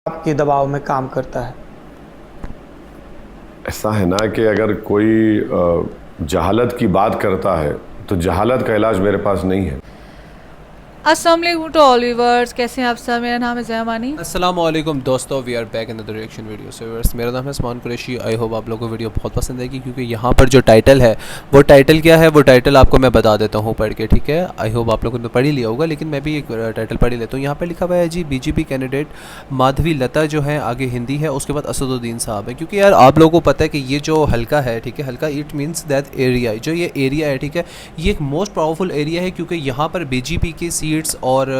आपके दबाव में काम करता है। ऐसा है ना कि अगर कोई जहालत की बात करता है तो जहालत का इलाज मेरे पास नहीं है। अस्सलाम वालेकुम टू ऑल व्यूअर्स, कैसे हैं आप सब। मेरा नाम है जया मानी। अस्सलामुअलैकुम दोस्तों, we are back in the reaction video. So viewers, मेरा नाम है उस्मान कुरैशी। आई होप आप लोगों को वीडियो बहुत पसंद आएगी, क्योंकि यहाँ पर जो टाइटल है वो टाइटल क्या है, वो टाइटल आपको मैं बता देता हूँ पढ़ के, ठीक है। आई होप आप लोगों ने पढ़ ही लिया होगा, लेकिन मैं भी एक टाइटल पढ़ ही लेता हूँ। यहाँ पर लिखा हुआ है जी, बीजेपी कैंडिडेट माधवी लता जो है, आगे हिंदी है, उसके बाद असदुद्दीन साहब है। क्योंकि यार आप लोगों को पता है कि ये जो हल्का है, ठीक है, हल्का इट मीन्स दैट एरिया, जो ये एरिया है, ठीक है, ये एक मोस्ट पावरफुल एरिया है, क्योंकि यहाँ पर बीजेपी की सीट्स और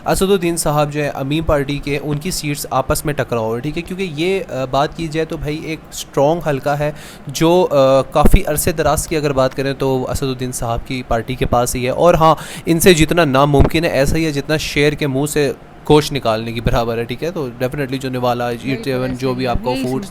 असदुद्दीन साहब जो है अमीम पार्टी के, उनकी सीट्स आपस में टकराव है, ठीक है। क्योंकि ये बात की जाए तो भाई एक स्ट्रॉन्ग हल्का है जो काफ़ी अरसे दराज की अगर बात करें तो असदुद्दीन साहब की पार्टी के पास ही है। और हाँ, इनसे जितना नामुमकिन है ऐसा ही है जितना शेर के मुंह से गोश्त निकालने की बराबर है, ठीक है। तो डेफिनेटली जो निवाला जो भी आपको फूड,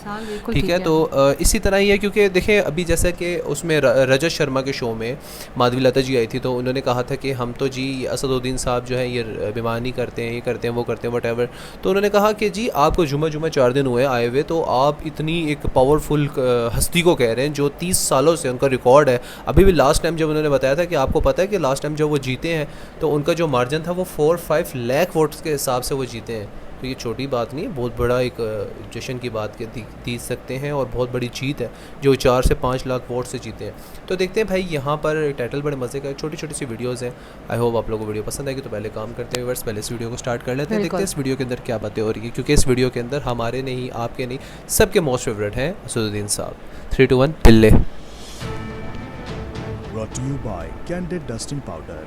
ठीक है, तो इसी तरह ही है। क्योंकि देखें अभी जैसे कि उसमें रजत शर्मा के शो में माधवी लता जी आई थी, तो उन्होंने कहा था कि हम तो जी असदुद्दीन साहब जो है ये बेईमानी करते हैं, ये करते हैं, वो करते हैं, वट। तो उन्होंने कहा कि जी आपको जुमा 4 दिन हुए आए हुए, तो आप इतनी एक पावरफुल हस्ती को कह रहे हैं जो 30 सालों से उनका रिकॉर्ड है। अभी भी लास्ट टाइम जब उन्होंने बताया था कि आपको पता है कि लास्ट टाइम जब वो जीते हैं तो उनका जो मार्जिन था वो 4-5 लाख वोट्स के हिसाब से वो जीते हैं। तो ये छोटी बात नहीं है, बहुत बड़ा एक जश्न की बात दी सकते हैं, और बहुत बड़ी जीत है जो 4 से 5 लाख वोट से जीते हैं। तो देखते हैं भाई, यहाँ पर टाइटल बड़े मज़े का, छोटी छोटी सी वीडियोज़ हैं। आई होप आप लोगों को वीडियो पसंद आएगी। तो पहले काम करते हैं, पहले इस वीडियो को स्टार्ट कर लेते हैं, देखते हैं इस वीडियो के अंदर क्या बातें हो रही है। क्योंकि इस वीडियो के अंदर हमारे नहीं, आपके नहीं, सबके मोस्ट फेवरेट हैं असदुद्दीन साहब। 3, 2, 1 पिल्ले। Brought to you by Candid Dusting Powder.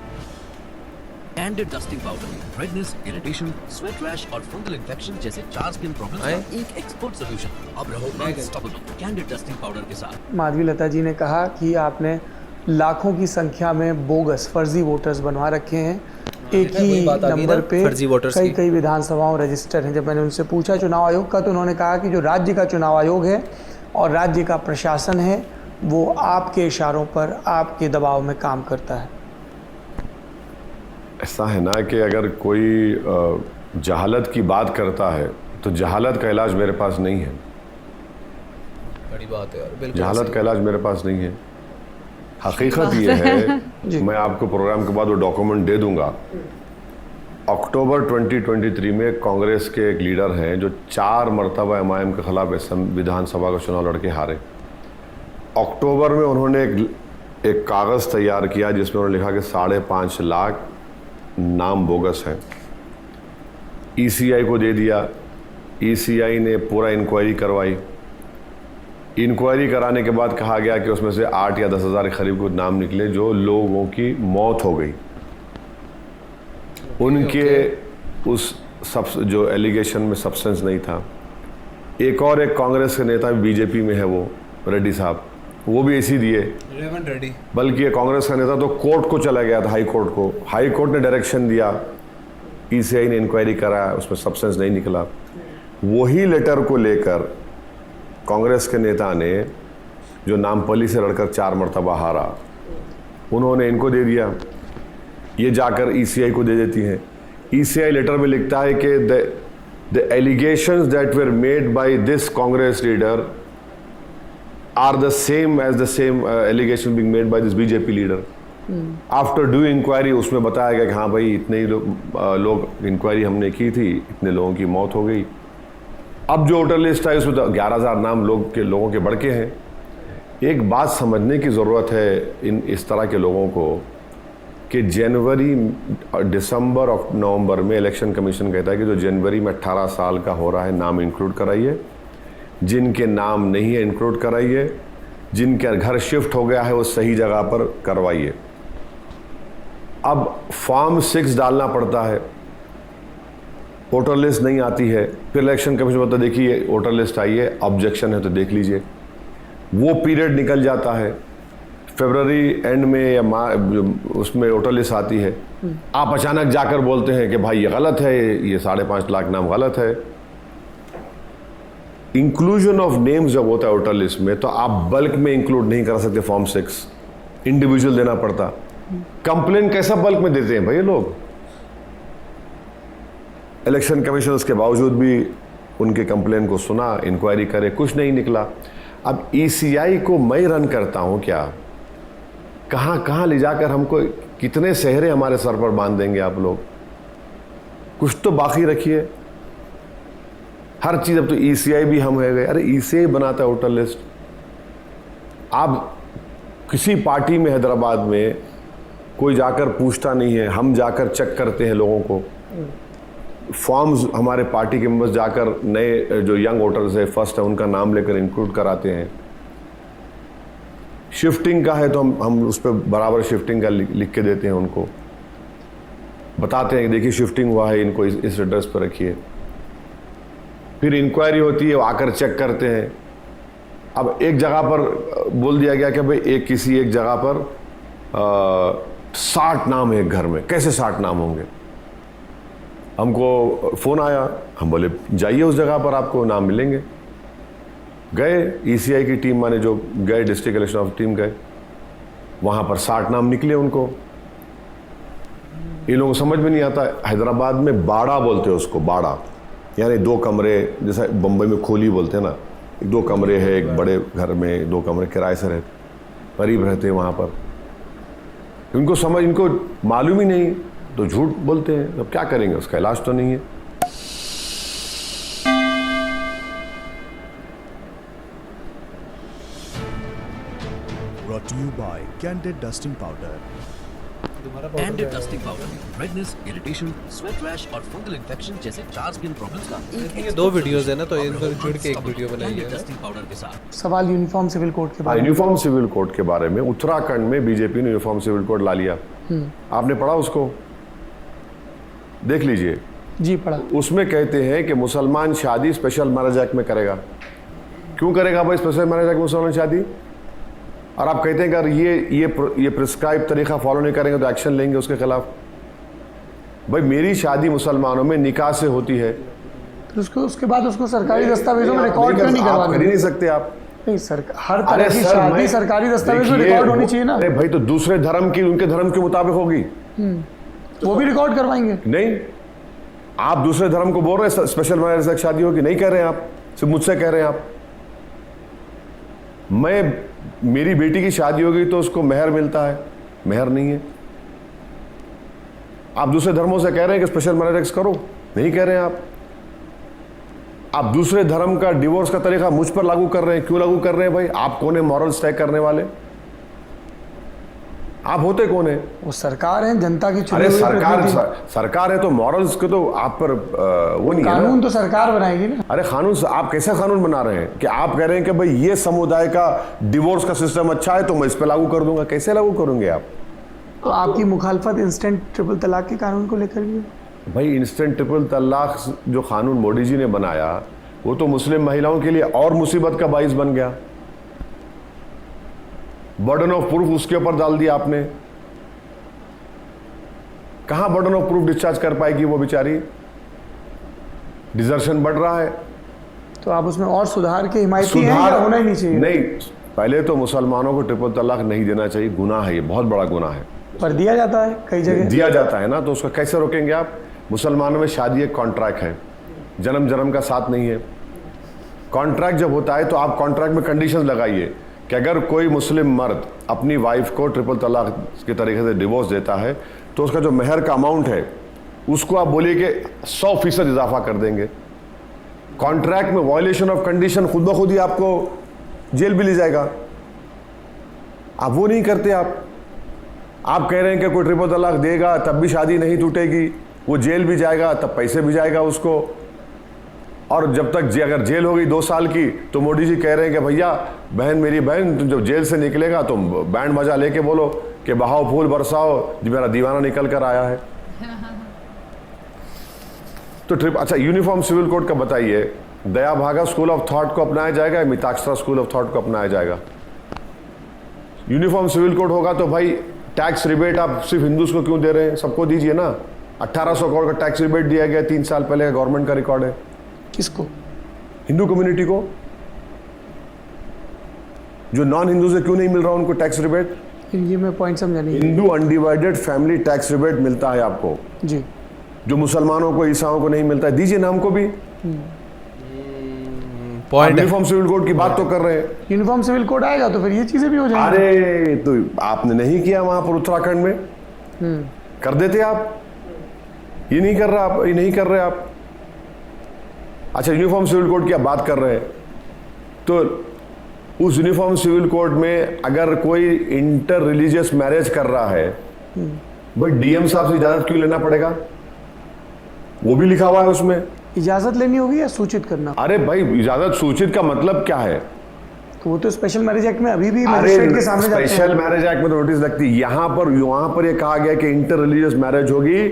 Candid dusting powder, redness, irritation, sweat rash और फंगल इन्फेक्शन जैसे 4 स्किन प्रॉब्लम्स का एक एक्सपर्ट सॉल्यूशन। अब रहो अनस्टॉपेबल कैंडिड डस्टिंग पाउडर के साथ। माधवी लता जी ने कहा कि आपने लाखों की संख्या में बोगस फर्जी वोटर्स बनवा रखे हैं। एक ही नंबर पे कई विधानसभाओं रजिस्टर हैं। जब मैंने उनसे पूछा चुनाव आयोग का, तो उन्होंने कहा कि जो राज्य का चुनाव आयोग है और राज्य का प्रशासन है वो आपके इशारों पर, आपके दबाव में काम करता है। ऐसा है ना कि अगर कोई जहालत की बात करता है तो जहालत का इलाज मेरे पास नहीं है। बड़ी बात है यार, बिल्कुल जहालत का इलाज मेरे पास नहीं है। हकीकत ये है, मैं आपको प्रोग्राम के बाद वो डॉक्यूमेंट दे दूंगा। अक्टूबर 2023 में कांग्रेस के एक लीडर हैं जो 4 मरतबा एमआईएम के खिलाफ विधानसभा का चुनाव लड़के हारे। अक्टूबर में उन्होंने एक कागज़ तैयार किया जिसमें उन्होंने लिखा कि 5.5 लाख नाम बोगस हैं। ईसीआई को दे दिया। ईसीआई ने पूरा इंक्वायरी करवाई। इंक्वायरी कराने के बाद कहा गया कि उसमें से 8 या 10 हज़ार के करीब कुछ नाम निकले जो लोगों की मौत हो गई। उनके उस सब जो एलिगेशन में सब्सटेंस नहीं था। एक कांग्रेस के नेता बीजेपी में है, वो रेड्डी साहब, वो भी ऐसी दिए, रेवंत रेड्डी। बल्कि ये कांग्रेस का नेता तो कोर्ट को चला गया था, हाई कोर्ट को। हाई कोर्ट ने डायरेक्शन दिया, ईसीआई ने इंक्वायरी कराया, उसमें सब्सटेंस नहीं निकला। वही लेटर को लेकर कांग्रेस के नेता ने, जो नामपल्ली से लड़कर 4 मरतबा हारा, उन्होंने इनको दे दिया। ये जाकर ईसीआई को दे देती हैं। ईसीआई लेटर में लिखता है कि the allegations that were made by this Congress leader are the same as the same allegation being made by this BJP leader. After due inquiry उसमें बताया गया कि हाँ भाई इतने ही लोग इंक्वायरी हमने की थी, इतने लोगों की मौत हो गई। अब जो वोटर लिस्ट है उसमें तो 11,000 नाम लोगों के बढ़ के हैं। एक बात समझने की ज़रूरत है इस तरह के लोगों को कि जनवरी, दिसंबर और नवंबर में इलेक्शन कमीशन कहता है कि जो जनवरी में 18 साल का हो रहा है नाम इंक्लूड कराइए, जिनके नाम नहीं है इंक्लूड कराइए, जिनके घर शिफ्ट हो गया है वो सही जगह पर करवाइए। अब फॉर्म 6 डालना पड़ता है, वोटर लिस्ट नहीं आती है, फिर इलेक्शन कमीशन बोलता है देखिए वोटर लिस्ट आई है, ऑब्जेक्शन है तो देख लीजिए। वो पीरियड निकल जाता है। फरवरी एंड में या उसमें वोटर लिस्ट आती है, आप अचानक जाकर बोलते हैं कि भाई ये गलत है, ये 5.5 लाख नाम गलत है। इंक्लूजन ऑफ नेम्स जब होता है वोटर लिस्ट में, तो आप बल्क में इंक्लूड नहीं कर सकते फॉर्म 6, इंडिविजुअल देना पड़ता। कंप्लेन कैसा बल्क में देते हैं भाई लोग। इलेक्शन कमीशन उसके बावजूद भी उनके कंप्लेन को सुना, इंक्वायरी करे, कुछ नहीं निकला। अब ईसीआई को मैं रन करता हूँ क्या? कहाँ कहाँ ले जाकर हमको कितने सेहरे हमारे सर पर बांध देंगे आप लोग? कुछ तो बाकी रखिए। हर चीज़ अब तो ईसीआई भी हम है गए। अरे ईसीआई बनाता है वोटर लिस्ट। आप किसी पार्टी में हैदराबाद में कोई जाकर पूछता नहीं है, हम जाकर चेक करते हैं लोगों को। फॉर्म्स हमारे पार्टी के मेंबर्स जाकर नए जो यंग वोटर्स है, फर्स्ट है, उनका नाम लेकर इंक्लूड कराते हैं। शिफ्टिंग का है तो हम उस पर बराबर शिफ्टिंग का लिख के देते हैं उनको, बताते हैं कि देखिए शिफ्टिंग हुआ है, इनको इस एड्रेस पर रखिए। फिर इंक्वायरी होती है, वो आकर चेक करते हैं। अब एक जगह पर बोल दिया गया कि भाई किसी एक जगह पर 60 नाम है एक घर में। कैसे 60 नाम होंगे? हमको फ़ोन आया, हम बोले जाइए उस जगह पर, आपको नाम मिलेंगे। गए, ईसीआई की टीम माने जो गए, डिस्ट्रिक्ट इलेक्शन ऑफ टीम गए, वहाँ पर 60 नाम निकले उनको। इन लोगों को समझ में नहीं आता। हैदराबाद में बाड़ा बोलते हैं उसको, बाड़ा यानी 2 कमरे, जैसा बम्बई में खोली बोलते हैं ना, 2 कमरे हैं एक बड़े घर में, 2 कमरे किराए से रहते, करीब रहते हैं वहाँ पर। इनको मालूम ही नहीं तो झूठ बोलते हैं। अब क्या करेंगे? उसका इलाज तो नहीं है। Brought to you by Candid Dusting Powder. Candid dusting powder redness, irritation, sweat rash और फंगल इन्फेक्शन जैसे 4 स्किन प्रॉब्लम्स का ये 2 वीडियोस है ना, तो इन पर जुड़ के एक वीडियो बनाई है। डस्टिंग पाउडर के साथ सवाल यूनिफॉर्म सिविल कोड के बारे में। यूनिफॉर्म सिविल कोड के बारे में उत्तराखंड में बीजेपी ने यूनिफॉर्म सिविल कोड ला लिया। आपने पढ़ा उसको? देख लीजिए। जी पढ़ा। उसमें कहते हैं कि मुसलमान शादी स्पेशल मैरिज एक्ट में करेगा। क्यों करेगा भाई स्पेशल मैरिज एक्ट में मुसलमान शादी? और आप कहते हैं कि अगर ये प्रिस्क्राइब तरीका फॉलो नहीं करेंगे तो एक्शन लेंगे उसके खिलाफ। भाई मेरी शादी मुसलमानों में निकाह से होती है, तो उसके बाद उसको सरकारी दस्तावेजों में रिकॉर्ड क्यों नहीं करवा? कर ही नहीं सकते आप। नहीं सर, हर तरह की शादी सरकारी दस्तावेज में रिकॉर्ड होनी चाहिए ना। अरे भाई तो दूसरे धर्म की उनके धर्म के मुताबिक होगी, वो भी रिकॉर्ड करवाएंगे? नहीं, आप दूसरे धर्म को बोल रहे हैं स्पेशल मैरिज एक्ट शादी होगी, नहीं कह रहे हैं आप, सिर्फ मुझसे कह रहे हैं आप। मेरी बेटी की शादी होगी तो उसको मेहर मिलता है, मेहर नहीं है। आप दूसरे धर्मों से कह रहे हैं कि स्पेशल मैरिज एक्ट करो, नहीं कह रहे हैं आप दूसरे धर्म का डिवोर्स का तरीका मुझ पर लागू कर रहे हैं। क्यों लागू कर रहे हैं भाई? आप कौन है मॉरल्स तय करने वाले? आप होते कौन है? वो सरकार है, जनता की चुनी हुई सरकार है तो मॉरल्स को तो आप पर वो नहीं है। कानून तो सरकार बनाएगी ना। अरे कानून, आप कैसा कानून बना रहे हैं कि आप कह रहे हैं कि भाई ये समुदाय का डिवोर्स का सिस्टम अच्छा है तो मैं इस पर लागू कर दूंगा। कैसे लागू करूंगे आप? तो आपकी मुखालफत इंस्टेंट ट्रिपल तलाक के कानून को लेकर भी? भाई इंस्टेंट ट्रिपल तलाक जो कानून मोदी जी ने बनाया वो तो मुस्लिम महिलाओं के लिए और मुसीबत का बाइस बन गया। बर्डन ऑफ प्रूफ उसके ऊपर डाल दिया आपने। कहां बर्डन ऑफ प्रूफ डिस्चार्ज कर पाएगी वो बेचारी? डिजर्शन बढ़ रहा है। तो आप उसमें और सुधार के हिमायती हैं या होना ही नहीं चाहिए? नहीं, पहले तो मुसलमानों को ट्रिपल तलाक नहीं देना चाहिए, गुनाह है, ये बहुत बड़ा गुनाह है। पर दिया जाता है, कई जगह दिया जाता है ना, तो उसका कैसे रोकेंगे आप? मुसलमानों में शादी एक कॉन्ट्रैक्ट है, जन्म जन्म का साथ नहीं है। कॉन्ट्रैक्ट जब होता है तो आप कॉन्ट्रैक्ट में कंडीशंस लगाइए कि अगर कोई मुस्लिम मर्द अपनी वाइफ को ट्रिपल तलाक के तरीके से डिवोर्स देता है तो उसका जो मेहर का अमाउंट है उसको आप बोलिए कि 100% इजाफा कर देंगे। कॉन्ट्रैक्ट में वायलेशन ऑफ कंडीशन खुद ब खुद ही आपको जेल भी ले जाएगा। आप वो नहीं करते। आप कह रहे हैं कि कोई ट्रिपल तलाक देगा तब भी शादी नहीं टूटेगी, वो जेल भी जाएगा तब पैसे भी जाएगा उसको। और जब तक अगर जेल हो गई 2 साल की तो मोदी जी कह रहे हैं कि भैया बहन, मेरी बहन, तुम जब जेल से निकलेगा तुम बैंड मजा लेके बोलो कि बहाओ फूल बरसाओ, जी मेरा दीवाना निकल कर आया है। तो अच्छा यूनिफॉर्म सिविल कोड का बताइए, दया भागा स्कूल ऑफ थॉट को अपनाया जाएगा या मिताक्षरा स्कूल ऑफ थॉट को अपनाया जाएगा? यूनिफॉर्म सिविल कोड होगा तो भाई टैक्स रिबेट आप सिर्फ हिंदूज को क्यों दे रहे हैं? सबको दीजिए ना। 1800 करोड़ का टैक्स रिबेट दिया गया 3 साल पहले, गवर्नमेंट का रिकॉर्ड है। किसको? हिंदू कम्युनिटी को। जो नॉन हिंदू से क्यों नहीं मिल रहा उनको टैक्स रिबेट? ये मैं पॉइंट समझा नहीं। Hindu undivided family tax rebate मिलता है आपको जी, जो मुसलमानों को, ईसाओं को नहीं मिलता है। दीजिए ना हमको भी। Point है। यूनिफॉर्म सिविल कोड की बात तो कर रहे हैं। यूनिफॉर्म सिविल कोड आएगा तो फिर ये चीजें भी हो जाएंगी। अरे तो आपने नहीं किया वहां पर उत्तराखंड में, कर देते आप। ये नहीं कर रहा आप, ये नहीं कर रहे आप। अच्छा, यूनिफॉर्म सिविल कोड की आप बात कर रहे हैं, तो उस यूनिफॉर्म सिविल कोड में अगर कोई इंटर रिलीजियस मैरिज कर रहा है, भाई डीएम साहब से इजाजत क्यों लेना पड़ेगा? वो भी लिखा हुआ है उसमें। इजाजत लेनी होगी या सूचित करना? अरे भाई, इजाजत सूचित का मतलब क्या है? तो वो तो स्पेशल मैरिज एक्ट में अभी भी मजिस्ट्रेट के सामने जाते हैं। स्पेशल मैरिज एक्ट में तो नोटिस लगती है। यहाँ पर ये कहा गया कि इंटर रिलीजियस मैरिज होगी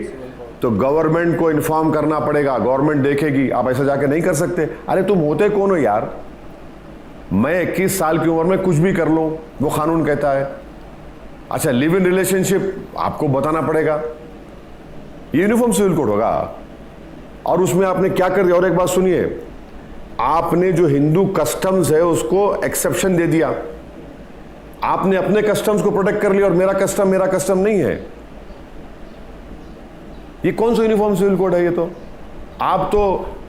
तो गवर्नमेंट को इन्फॉर्म करना पड़ेगा, गवर्नमेंट देखेगी, आप ऐसा जाके नहीं कर सकते। अरे तुम होते कौन हो यार? मैं 21 साल की उम्र में कुछ भी कर लूं, वो कानून कहता है। अच्छा, लिव इन रिलेशनशिप आपको बताना पड़ेगा, ये यूनिफॉर्म सिविल कोड होगा। और उसमें आपने क्या कर दिया? और एक बात सुनिए, आपने जो हिंदू कस्टम्स है उसको एक्सेप्शन दे दिया। आपने अपने कस्टम्स को प्रोटेक्ट कर लिया और मेरा कस्टम नहीं है। ये कौन सा यूनिफॉर्म सिविल कोड है? ये तो आप तो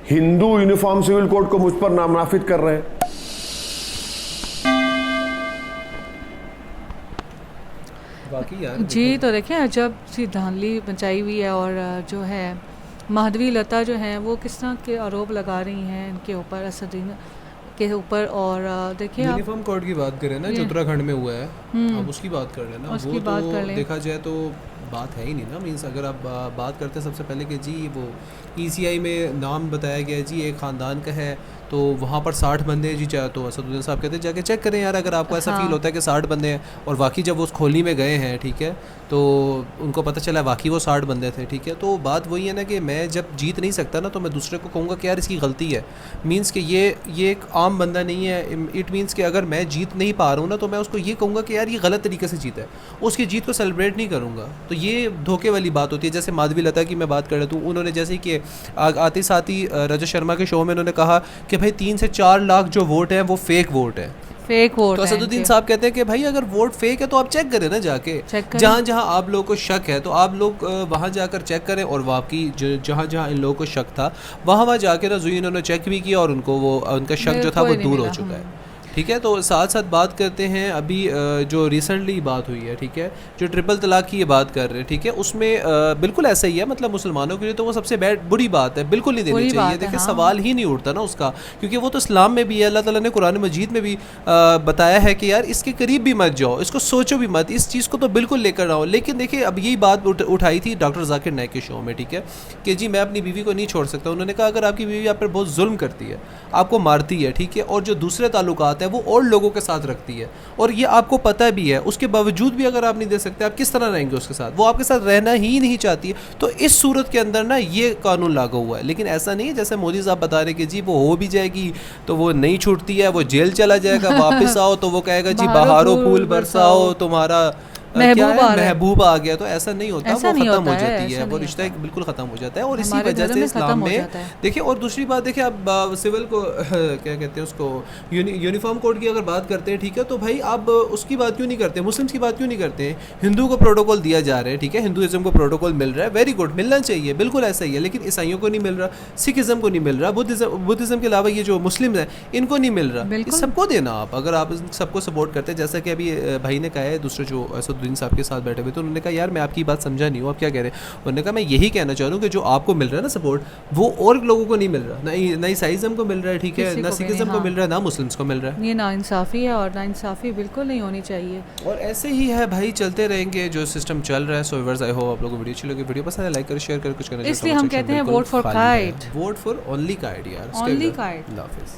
हिंदू यूनिफॉर्म सिविल कोड को मुझ पर नामनाफिद कर रहे हैं। बाकी यार जी तो देखिए अजब सी धांधली मचाई हुई है। और जो है माधवी लता जो हैं वो किस तरह के आरोप लगा रही हैं इनके ऊपर, असदुद्दीन के ऊपर। और देखिए आप यूनिफॉर्म कोड की बात करें ना, जो उत्तराखंड में हुआ है, अब उसकी बात कर लेना। उसकी वो बात तो कर लें। देखा जाए तो बात है ही नहीं ना। मीन्स अगर आप बात करते हैं सबसे पहले कि जी वो ईसीआई में नाम बताया गया है जी एक ख़ानदान का है, तो वहाँ पर 60 बंदे हैं जी। चाहे तो असदुद्दीन साहब कहते हैं जाके चेक करें यार, अगर आपको ऐसा फील होता है कि 60 बंदे हैं। और वाकई जब वो उस खोली में गए हैं, ठीक है, तो उनको पता चला वाकई वो 60 बंदे थे, ठीक है। तो बात वही है ना कि मैं जब जीत नहीं सकता ना, तो मैं दूसरे को कहूँगा कि यार इसकी गलती है। मीन्स कि ये एक आम बंदा नहीं है। इट मीन्स कि अगर मैं जीत नहीं पा रहा हूँ ना, तो मैं उसको ये कहूँगा कि यार ये गलत तरीके से जीता है, उसकी जीत को सेलिब्रेट नहीं करूँगा। तो ये धोखे वाली बात होती है। जैसे माधवी लता की मैं बात कर रहा हूँ, उन्होंने जैसे कि आते साथ ही रजत शर्मा के शो में उन्होंने कहा कि भाई 3 से 4 लाख जो वोट हैं वो फेक वोट है। फेक वोट तो असदुद्दीन साहब कहते हैं कि भाई अगर वोट फेक है तो आप चेक करें ना जाके, जहाँ जहाँ आप लोगों को शक है तो आप लोग वहाँ जाकर चेक करें। और वाकई जहाँ जहाँ इन लोगों को शक था वहाँ जाके ना जुई इन्होंने चेक भी किया और उनको वो उनका शक जो था वो दूर हो चुका है, ठीक है। तो साथ साथ बात करते हैं अभी जो रिसेंटली बात हुई है, ठीक है, जो ट्रिपल तलाक की ये बात कर रहे हैं, ठीक है, उसमें बिल्कुल ऐसा ही है। मतलब मुसलमानों के लिए तो वो सबसे बुरी बात है, बिल्कुल नहीं देनी चाहिए। देखिए सवाल ही नहीं उठता ना उसका, क्योंकि वो तो इस्लाम में भी है। अल्लाह ताला ने कुरान मजीद में भी बताया है कि यार इसके करीब भी मत जाओ, इसको सोचो भी मत, इस चीज़ को तो बिल्कुल लेकर आओ। लेकिन देखिए अब यही बात उठाई थी डॉक्टर जाकिर नाइक के शो में, ठीक है, कि जी मैं अपनी बीवी को नहीं छोड़ सकता। उन्होंने कहा अगर आपकी बीवी आप पर बहुत जुल्म करती है, आपको मारती है, ठीक है, और जो दूसरे ताल्लुकात है वो और लोगों के साथ रखती है, और ये आपको पता भी है, उसके बावजूद भी अगर आप नहीं दे सकते, आप किस तरह रहेंगे उसके साथ? वो आपके साथ रहना ही नहीं चाहती है। तो इस सूरत के अंदर ना ये कानून लागू हुआ है। लेकिन ऐसा नहीं है जैसे मोदी साहब बता रहे कि जी वो हो भी जाएगी तो वो नहीं छूटती है, वो जेल चला जाएगा, वापस आओ तो वो कहेगा जी बहारो फूल बरसाओ, तुम्हारा महबूब आ गया। तो ऐसा नहीं होता, वो खत्म हो जाती है, वो रिश्ता बिल्कुल खत्म हो जाता है। और इसी वजह से इस्लाम में देखिए। और दूसरी बात देखिए, आप सिविल को क्या कहते हैं उसको, यूनिफॉर्म कोड की अगर बात करते हैं, ठीक है, तो भाई आप उसकी बात क्यों नहीं करते, मुस्लिम्स की बात क्यों नहीं करते? हिंदू को प्रोटोकॉल दिया जा रहा है, ठीक है, हिंदुइज्म को प्रोटोकॉल मिल रहा है, वेरी गुड, मिलना चाहिए, बिल्कुल ऐसा ही है। लेकिन ईसाइयों को नहीं मिल रहा, सिखिज़म को नहीं मिल रहा, बुद्धिज़्म के अलावा ये जो मुस्लिम है इनको नहीं मिल रहा। सबको देना आप, अगर आप सबको सपोर्ट करते हैं। जैसा कि अभी भाई ने कहा है, दूसरे जो असदुद्दीन साहब के साथ बैठे हुए, तो उन्होंने कहा यार मैं आपकी बात समझा नहीं हूँ, आप क्या कह रहे हैं? उन्होंने कहा मैं यही कहना चाह रहा हूँ कि जो आपको मिल रहा है ना सपोर्ट, वो और लोगों को नहीं मिल रहा, ना ईसाइज़म को मिल रहा है, ठीक है, ना सिखिज़म को मिल रहा है, ना मुस्लिम्स को मिल रहा है। ये नाइंसाफ़ी है और नाइंसाफ़ी बिल्कुल नहीं होनी चाहिए। और ऐसे ही है भाई, चलते रहेंगे जो सिस्टम चल रहा है। सो व्यूअर्स, आई होप आप लोगों को वीडियो अच्छी लगी। वीडियो पसंद है लाइक करें, शेयर करें, कुछ करना इसलिए हम कहते हैं vote for kite, vote for only kite यार, ओनली काइट। अल्लाह हाफिज़।